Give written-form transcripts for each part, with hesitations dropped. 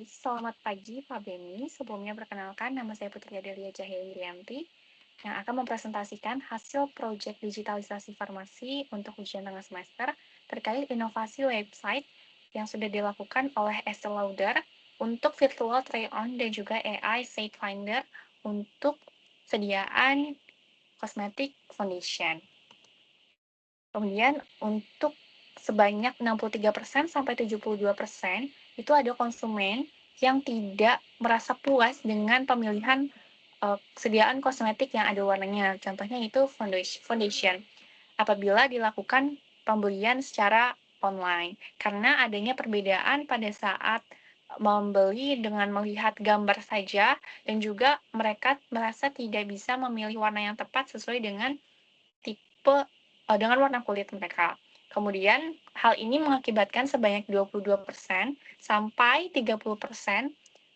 Selamat pagi Pak Beni. Sebelumnya perkenalkan, nama saya Putri Adelia Cahya Wirianti yang akan mempresentasikan hasil proyek digitalisasi farmasi untuk ujian tengah semester terkait inovasi website yang sudah dilakukan oleh Estée Lauder untuk virtual try-on dan juga AI Shade Finder untuk sediaan kosmetik foundation. Kemudian untuk sebanyak 63% sampai 72% itu ada konsumen yang tidak merasa puas dengan pemilihan sediaan kosmetik yang ada warnanya. Contohnya itu foundation. Apabila dilakukan pembelian secara online. Karena adanya perbedaan pada saat membeli dengan melihat gambar saja dan juga mereka merasa tidak bisa memilih warna yang tepat sesuai dengan tipe dengan warna kulit mereka. Kemudian, hal ini mengakibatkan sebanyak 22% sampai 30%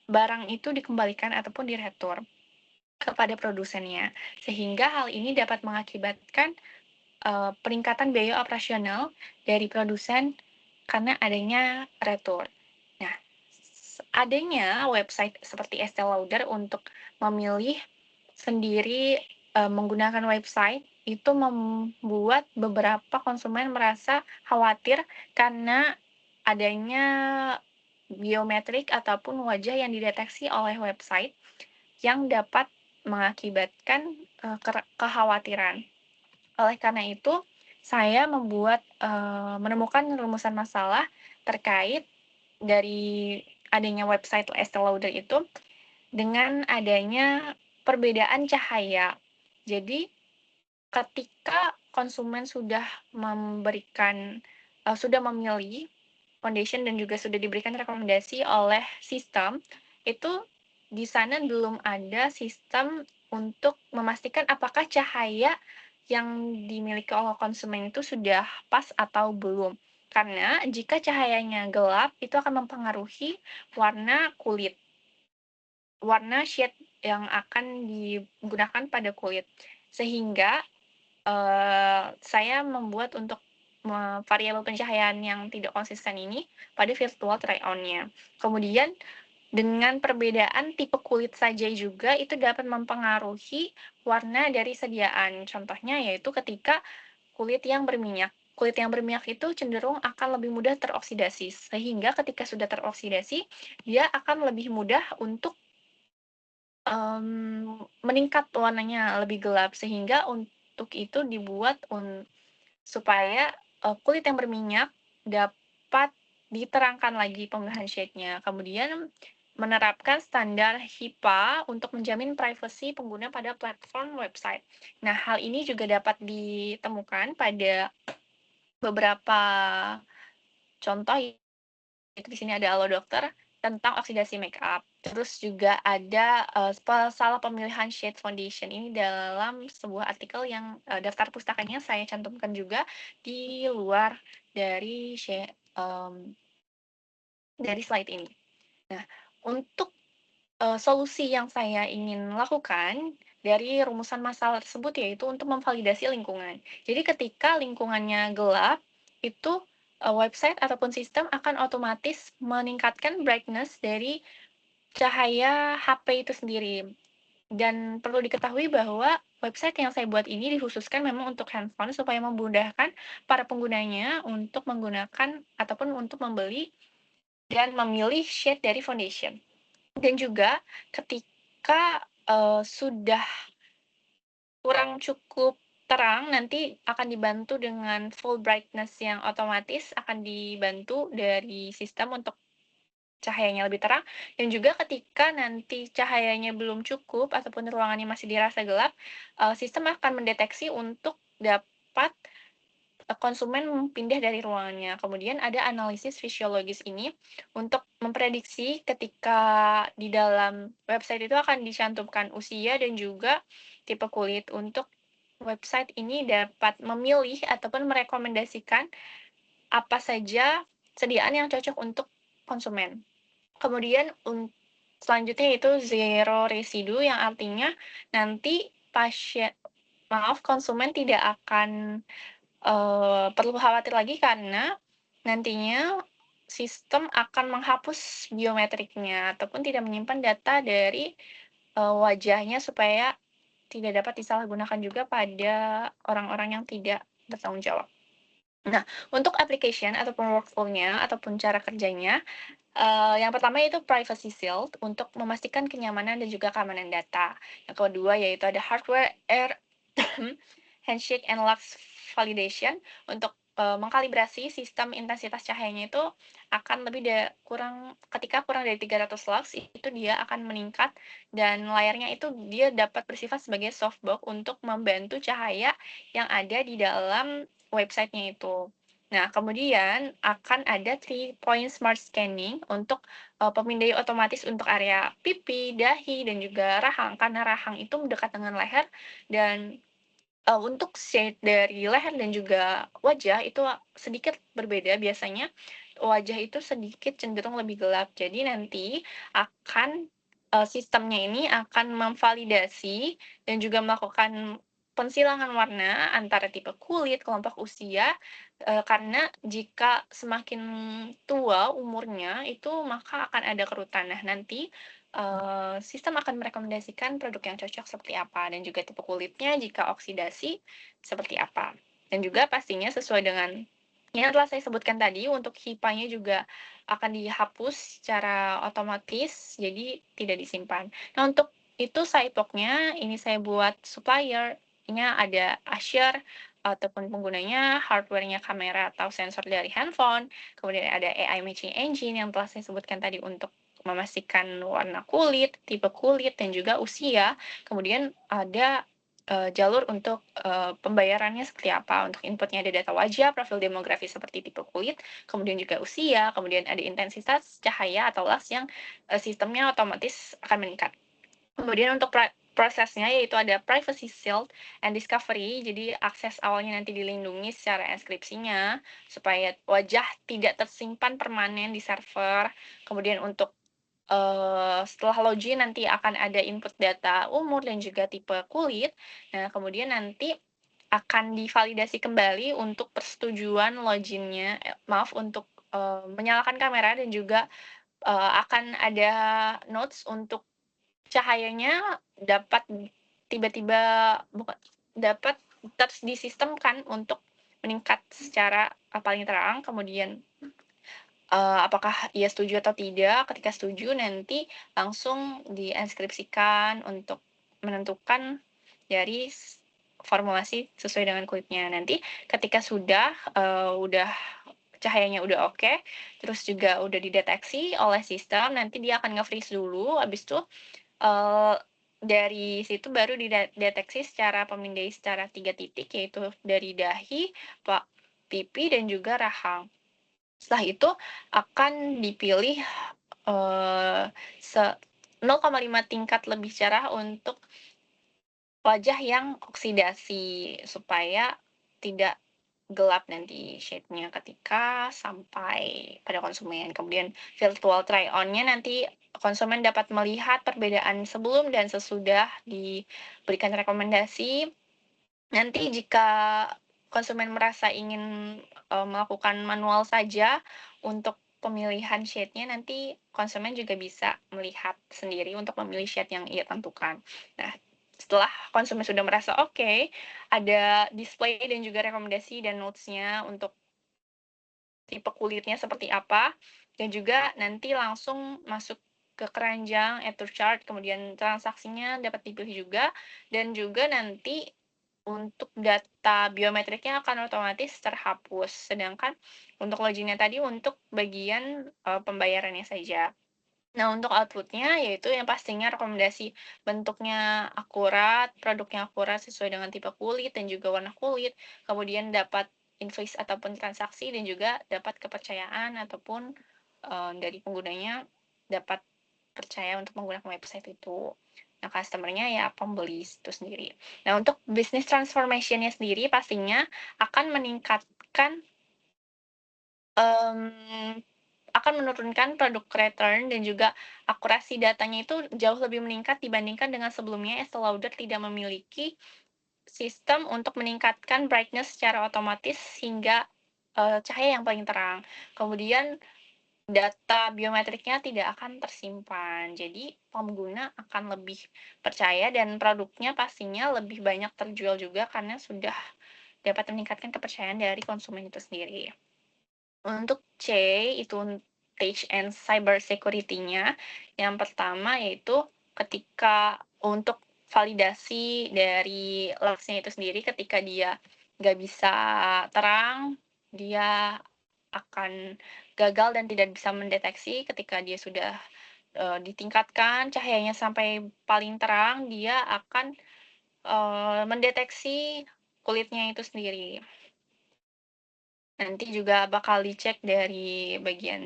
barang itu dikembalikan ataupun diretur kepada produsennya. Sehingga hal ini dapat mengakibatkan peningkatan biaya operasional dari produsen karena adanya retur. Nah, adanya website seperti Estée Lauder untuk memilih sendiri menggunakan website itu membuat beberapa konsumen merasa khawatir karena adanya biometrik ataupun wajah yang dideteksi oleh website yang dapat mengakibatkan kekhawatiran. Oleh karena itu, saya menemukan rumusan masalah terkait dari adanya website Estée Lauder itu dengan adanya perbedaan cahaya. Jadi, ketika konsumen sudah sudah memilih foundation dan juga sudah diberikan rekomendasi oleh sistem, itu di sana belum ada sistem untuk memastikan apakah cahaya yang dimiliki oleh konsumen itu sudah pas atau belum. Karena jika cahayanya gelap, itu akan mempengaruhi warna kulit, warna shade yang akan digunakan pada kulit. Sehingga saya membuat untuk variabel pencahayaan yang tidak konsisten ini pada virtual try-on-nya. Kemudian dengan perbedaan tipe kulit saja juga itu dapat mempengaruhi warna dari sediaan. Contohnya yaitu ketika kulit yang berminyak. Kulit yang berminyak itu cenderung akan lebih mudah teroksidasi, sehingga ketika sudah teroksidasi, dia akan lebih mudah untuk meningkat warnanya lebih gelap, sehingga untuk itu dibuat supaya kulit yang berminyak dapat diterangkan lagi pemilihan shade-nya. Kemudian menerapkan standar HIPAA untuk menjamin privasi pengguna pada platform website. Nah, hal ini juga dapat ditemukan pada beberapa contoh, itu di sini ada Halo Dokter tentang oksidasi makeup. Terus juga ada salah pemilihan shade foundation ini dalam sebuah artikel yang daftar pustakanya saya cantumkan juga di luar dari dari slide ini. Nah, untuk solusi yang saya ingin lakukan dari rumusan masalah tersebut yaitu untuk memvalidasi lingkungan. Jadi ketika lingkungannya gelap, itu website ataupun sistem akan otomatis meningkatkan brightness dari cahaya HP itu sendiri. Dan perlu diketahui bahwa website yang saya buat ini dikhususkan memang untuk handphone supaya memudahkan para penggunanya untuk menggunakan ataupun untuk membeli dan memilih shade dari foundation. Dan juga ketika sudah kurang cukup terang, nanti akan dibantu dengan full brightness yang otomatis akan dibantu dari sistem untuk cahayanya lebih terang. Dan juga ketika nanti cahayanya belum cukup ataupun ruangannya masih dirasa gelap, sistem akan mendeteksi untuk dapat konsumen pindah dari ruangannya. Kemudian ada analisis fisiologis ini untuk memprediksi ketika di dalam website itu akan dicantumkan usia dan juga tipe kulit. Untuk website ini dapat memilih ataupun merekomendasikan apa saja sediaan yang cocok untuk konsumen. Kemudian selanjutnya itu zero residu yang artinya nanti konsumen tidak akan perlu khawatir lagi karena nantinya sistem akan menghapus biometriknya ataupun tidak menyimpan data dari, wajahnya supaya tidak dapat disalahgunakan juga pada orang-orang yang tidak bertanggung jawab. Nah, untuk application ataupun workflow-nya ataupun cara kerjanya, yang pertama itu privacy shield untuk memastikan kenyamanan dan juga keamanan data. Yang kedua yaitu ada hardware handshake and lux validation untuk, mengkalibrasi sistem intensitas cahayanya itu akan lebih kurang ketika kurang dari 300 lux itu dia akan meningkat dan layarnya itu dia dapat bersifat sebagai softbox untuk membantu cahaya yang ada di dalam websitenya itu. Nah, kemudian akan ada 3-point smart scanning untuk, pemindai otomatis untuk area pipi, dahi, dan juga rahang, karena rahang itu mendekat dengan leher dan untuk shade dari leher dan juga wajah itu sedikit berbeda biasanya, wajah itu sedikit cenderung lebih gelap. Jadi nanti akan, sistemnya ini akan memvalidasi dan juga melakukan pensilangan warna antara tipe kulit, kelompok usia, karena jika semakin tua umurnya itu maka akan ada kerutan. Nah nanti sistem akan merekomendasikan produk yang cocok seperti apa dan juga tipe kulitnya jika oksidasi seperti apa. Dan juga pastinya sesuai dengan yang telah saya sebutkan tadi untuk HIPAA-nya juga akan dihapus secara otomatis, jadi tidak disimpan. Nah, untuk itu sidebox-nya ini saya buat supplier-nya ada Acer ataupun penggunanya hardware-nya kamera atau sensor dari handphone, kemudian ada AI matching engine yang telah saya sebutkan tadi untuk memastikan warna kulit, tipe kulit, dan juga usia. Kemudian ada, jalur untuk, pembayarannya seperti apa. Untuk inputnya ada data wajah, profil demografi seperti tipe kulit, kemudian juga usia, kemudian ada intensitas cahaya atau las yang, sistemnya otomatis akan meningkat. Kemudian untuk prosesnya yaitu ada privacy shield and discovery, jadi akses awalnya nanti dilindungi secara enskripsinya, supaya wajah tidak tersimpan permanen di server. Kemudian untuk setelah login nanti akan ada input data umur dan juga tipe kulit. Nah, kemudian nanti akan divalidasi kembali untuk persetujuan loginnya, maaf untuk, menyalakan kamera dan juga, akan ada notes untuk cahayanya dapat tiba-tiba bukan dapat disistemkan untuk meningkat secara, paling terang, kemudian apakah ia setuju atau tidak, ketika setuju nanti langsung dienskripsikan untuk menentukan dari formulasi sesuai dengan kulitnya. Nanti ketika sudah, udah cahayanya udah oke, terus juga udah dideteksi oleh sistem, nanti dia akan nge-freeze dulu, habis itu, eee, dari situ baru dideteksi secara pemindai secara 3 titik, yaitu dari dahi, pipi, dan juga rahang. Setelah itu akan dipilih, eee, se 0,5 tingkat lebih cerah untuk wajah yang oksidasi, supaya tidak gelap nanti shade-nya ketika sampai pada konsumen. Kemudian virtual try on-nya nanti konsumen dapat melihat perbedaan sebelum dan sesudah diberikan rekomendasi. Nanti jika konsumen merasa ingin, melakukan manual saja untuk pemilihan shade-nya, nanti konsumen juga bisa melihat sendiri untuk memilih shade yang ia tentukan. Nah, setelah konsumen sudah merasa oke, ada display dan juga rekomendasi dan notes-nya untuk tipe kulitnya seperti apa, dan juga nanti langsung masuk ke keranjang add to chart, kemudian transaksinya dapat dipilih juga, dan juga nanti untuk data biometriknya akan otomatis terhapus, sedangkan untuk loginnya tadi untuk bagian, pembayarannya saja. Nah, untuk output-nya yaitu yang pastinya rekomendasi bentuknya akurat, produknya akurat sesuai dengan tipe kulit dan juga warna kulit, kemudian dapat invoice ataupun transaksi dan juga dapat kepercayaan ataupun, dari penggunanya dapat percaya untuk menggunakan website itu. Nah, customer-nya ya pembeli itu sendiri. Nah, untuk business transformation-nya sendiri pastinya akan meningkatkan, mmm, akan menurunkan produk return dan juga akurasi datanya itu jauh lebih meningkat dibandingkan dengan sebelumnya, Estée Lauder tidak memiliki sistem untuk meningkatkan brightness secara otomatis hingga, cahaya yang paling terang. Kemudian data biometriknya tidak akan tersimpan. Jadi pengguna akan lebih percaya dan produknya pastinya lebih banyak terjual juga karena sudah dapat meningkatkan kepercayaan dari konsumen itu sendiri. Untuk C, itu Touch and Cyber Security-nya, yang pertama yaitu ketika untuk validasi dari logs-nya itu sendiri ketika dia nggak bisa terang, dia akan gagal dan tidak bisa mendeteksi ketika dia sudah, ditingkatkan cahayanya sampai paling terang, dia akan, mendeteksi kulitnya itu sendiri. Nanti juga bakal dicek dari bagian,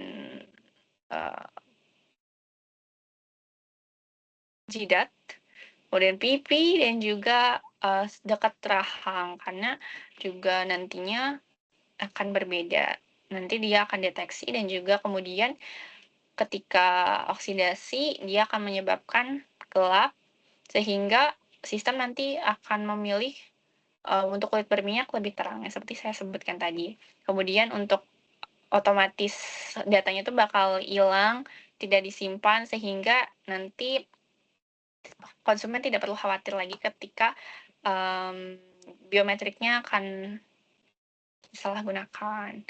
eee, jidat, kemudian pipi, dan juga, dekat rahang, karena juga nantinya akan berbeda. Nanti dia akan deteksi dan juga kemudian ketika oksidasi, dia akan menyebabkan gelap, sehingga sistem nanti akan memilih, untuk kulit berminyak lebih terang, yang seperti saya sebutkan tadi. Kemudian untuk otomatis datanya itu bakal hilang, tidak disimpan, sehingga nanti konsumen tidak perlu khawatir lagi ketika, biometriknya akan disalahgunakan.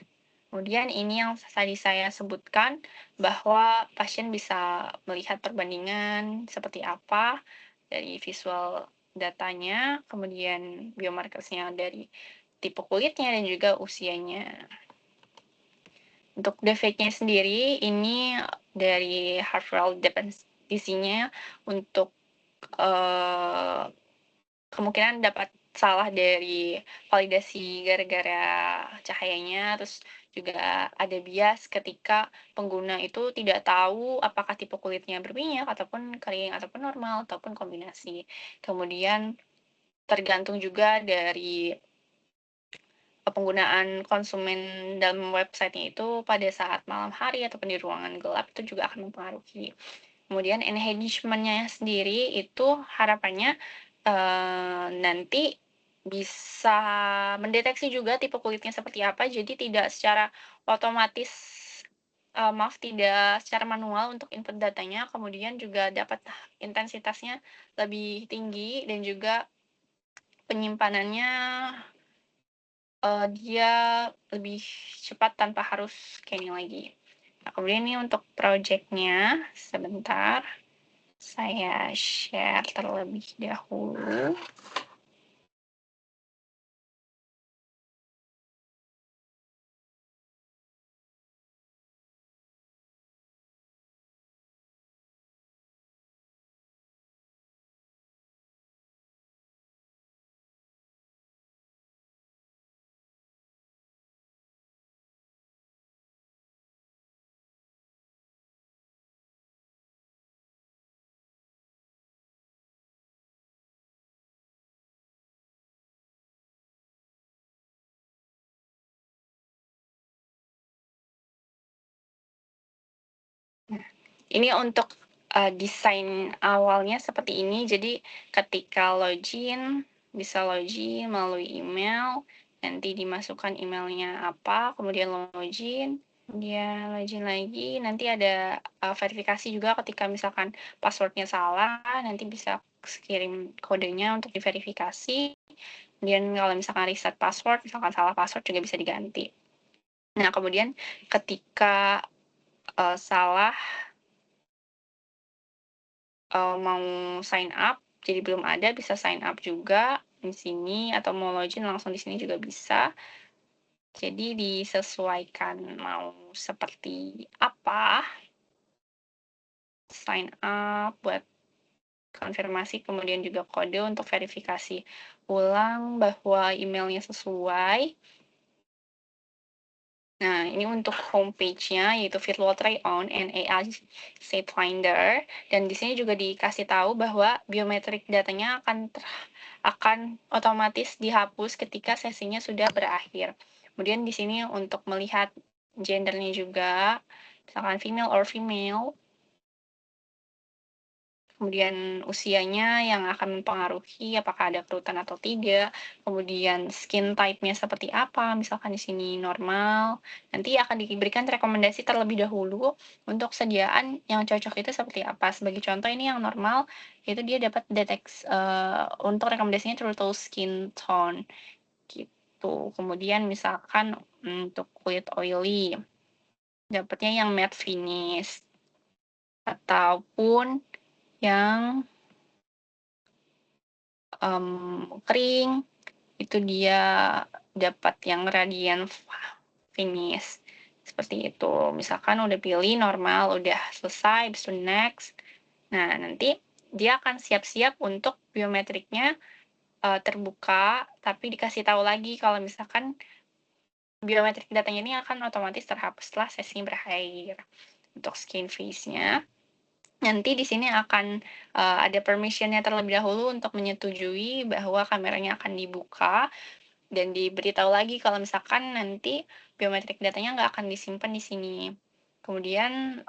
Kemudian ini yang tadi saya sebutkan, bahwa pasien bisa melihat perbandingan seperti apa dari visual datanya, kemudian biomarkersnya dari tipe kulitnya dan juga usianya. Untuk defeknya sendiri, ini dari Harvard dependency-nya untuk, eee, kemungkinan dapat salah dari validasi gara-gara cahayanya, terus juga ada bias ketika pengguna itu tidak tahu apakah tipe kulitnya berminyak, ataupun kering, ataupun normal, ataupun kombinasi. Kemudian tergantung juga dari penggunaan konsumen dalam website-nya itu pada saat malam hari ataupun di ruangan gelap itu juga akan mempengaruhi. Kemudian engagement-nya sendiri itu harapannya, nanti bisa mendeteksi juga tipe kulitnya seperti apa, jadi tidak secara otomatis, maaf, tidak secara manual untuk input datanya, kemudian juga dapat intensitasnya lebih tinggi dan juga penyimpanannya, dia lebih cepat tanpa harus scanning lagi. Nah, kemudian ini untuk project-nya, sebentar, saya share terlebih dahulu. Ini untuk, desain awalnya seperti ini. Jadi ketika login, bisa login melalui email, nanti dimasukkan emailnya apa, kemudian login, kemudian login lagi, nanti ada, verifikasi juga ketika misalkan password-nya salah, nanti bisa kirim kodenya untuk diverifikasi. Kemudian kalau misalkan reset password, misalkan salah password juga bisa diganti. Nah, kemudian ketika, salah mau sign up, jadi belum ada, bisa sign up juga di sini, atau mau login langsung di sini juga bisa. Jadi disesuaikan mau seperti apa, sign up buat konfirmasi, kemudian juga kode untuk verifikasi ulang bahwa emailnya sesuai. Nah, ini untuk homepage-nya, yaitu Virtual Try-On and AI State Finder. Dan di sini juga dikasih tahu bahwa biometrik datanya akan otomatis dihapus ketika sesinya sudah berakhir. Kemudian di sini untuk melihat gendernya juga, misalkan female or female. kemudian usianya yang akan mempengaruhi apakah ada kerutan atau tidak, kemudian skin type-nya seperti apa, misalkan di sini normal, nanti akan diberikan rekomendasi terlebih dahulu untuk sediaan yang cocok itu seperti apa. Sebagai contoh ini yang normal, itu dia dapat untuk rekomendasinya turtle skin tone, gitu. Kemudian misalkan untuk kulit oily, dapatnya yang matte finish, ataupun yang kering, itu dia dapat yang radiant finish, seperti itu. Misalkan udah pilih normal, udah selesai, habis itu next. Nah, nanti dia akan siap-siap untuk biometriknya terbuka, tapi dikasih tahu lagi kalau misalkan biometrik datanya ini akan otomatis terhapus setelah sesi berakhir. Untuk skin face-nya, nanti di sini akan ada permission-nya terlebih dahulu untuk menyetujui bahwa kameranya akan dibuka dan diberitahu lagi kalau misalkan nanti biometrik datanya nggak akan disimpan di sini. Kemudian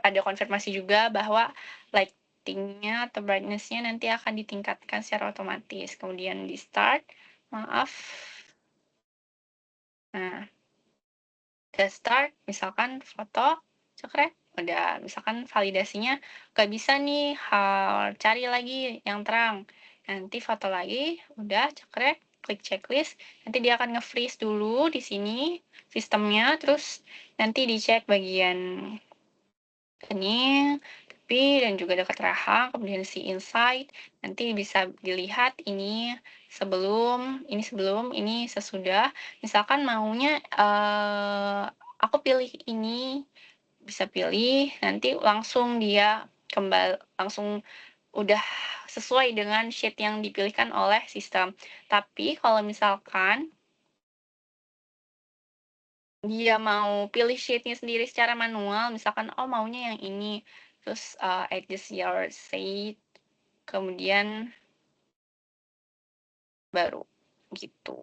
ada konfirmasi juga bahwa lighting-nya atau brightness-nya nanti akan ditingkatkan secara otomatis. Kemudian di start, maaf. Nah, udah start, misalkan foto, cekrek, udah misalkan validasinya nggak bisa nih, cari lagi yang terang. Nanti foto lagi, udah cekrek, klik checklist, nanti dia akan nge-freeze dulu di sini sistemnya, terus nanti dicek bagian ini, tepi, dan juga dekat rahang, kemudian si inside, nanti bisa dilihat ini sesudah. Misalkan maunya aku pilih ini, bisa pilih, nanti langsung dia langsung udah sesuai dengan sheet yang dipilihkan oleh sistem. Tapi kalau misalkan dia mau pilih sheet-nya sendiri secara manual, misalkan, oh maunya yang ini, terus adjust your sheet, kemudian baru gitu.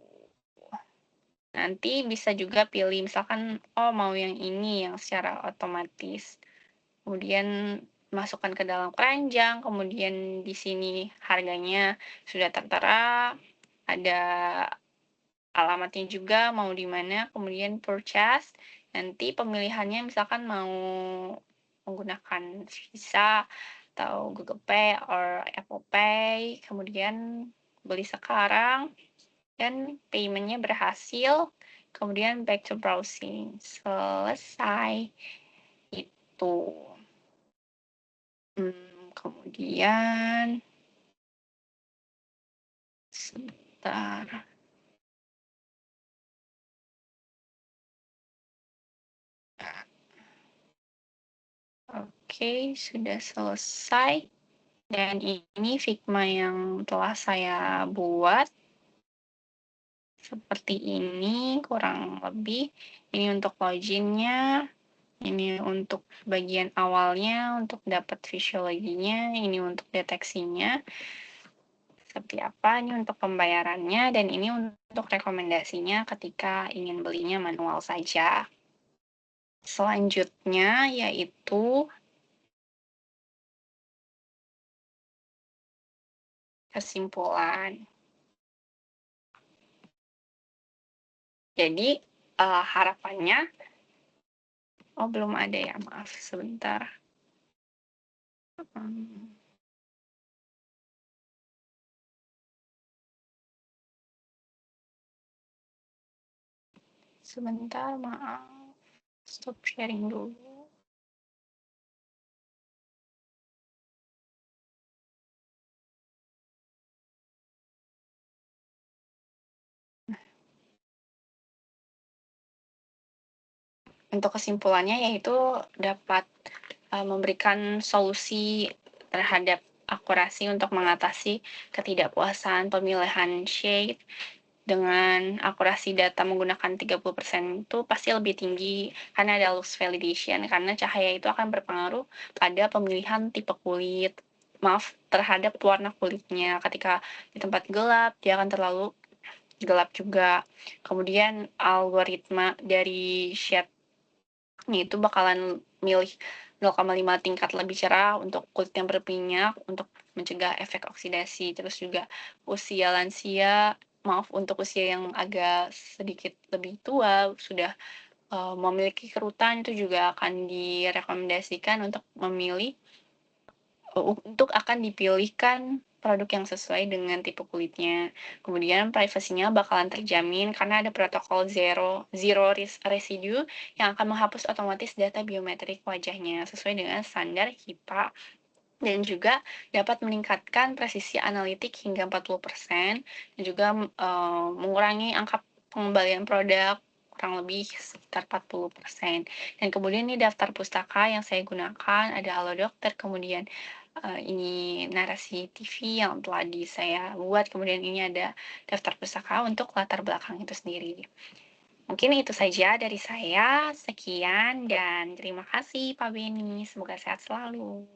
Nanti bisa juga pilih misalkan, oh mau yang ini yang secara otomatis. Kemudian masukkan ke dalam keranjang, kemudian di sini harganya sudah tertera, ada alamatnya juga mau di mana, kemudian purchase, nanti pemilihannya misalkan mau menggunakan Visa atau Google Pay or Apple Pay, kemudian beli sekarang, dan payment-nya berhasil, kemudian back to browsing. Selesai. Itu. Kemudian sebentar. Oke, sudah selesai. Dan ini Figma yang telah saya buat. Seperti ini, kurang lebih. Ini untuk loginnya. Ini untuk bagian awalnya, untuk dapat fisiologinya. Ini untuk deteksinya. Seperti apa, ini untuk pembayarannya. Dan ini untuk rekomendasinya ketika ingin belinya manual saja. Selanjutnya yaitu kesimpulan. Jadi harapannya, oh belum ada ya, maaf sebentar. Sebentar, maaf. Stop sharing dulu. Untuk kesimpulannya yaitu dapat memberikan solusi terhadap akurasi untuk mengatasi ketidakpuasan pemilihan shade dengan akurasi data menggunakan 30% itu pasti lebih tinggi karena ada lux validation, karena cahaya itu akan berpengaruh pada pemilihan tipe kulit, terhadap warna kulitnya. Ketika di tempat gelap, dia akan terlalu gelap juga. Kemudian algoritma dari shade itu bakalan milih 0,5 tingkat lebih cerah untuk kulit yang berminyak, untuk mencegah efek oksidasi. Terus juga usia lansia, maaf untuk usia yang agak sedikit lebih tua, sudah memiliki kerutan, itu juga akan direkomendasikan untuk akan dipilihkan produk yang sesuai dengan tipe kulitnya. Kemudian privasinya bakalan terjamin karena ada protokol zero residue yang akan menghapus otomatis data biometrik wajahnya sesuai dengan standar HIPAA, dan juga dapat meningkatkan presisi analitik hingga 40% dan juga mengurangi angka pengembalian produk kurang lebih sekitar 40%. Dan kemudian ini daftar pustaka yang saya gunakan ada Halo Dokter, kemudian ini narasi TV yang telah saya buat, kemudian ini ada daftar pustaka untuk latar belakang itu sendiri. Mungkin itu saja dari saya. Sekian dan terima kasih Pak Beni. Semoga sehat selalu.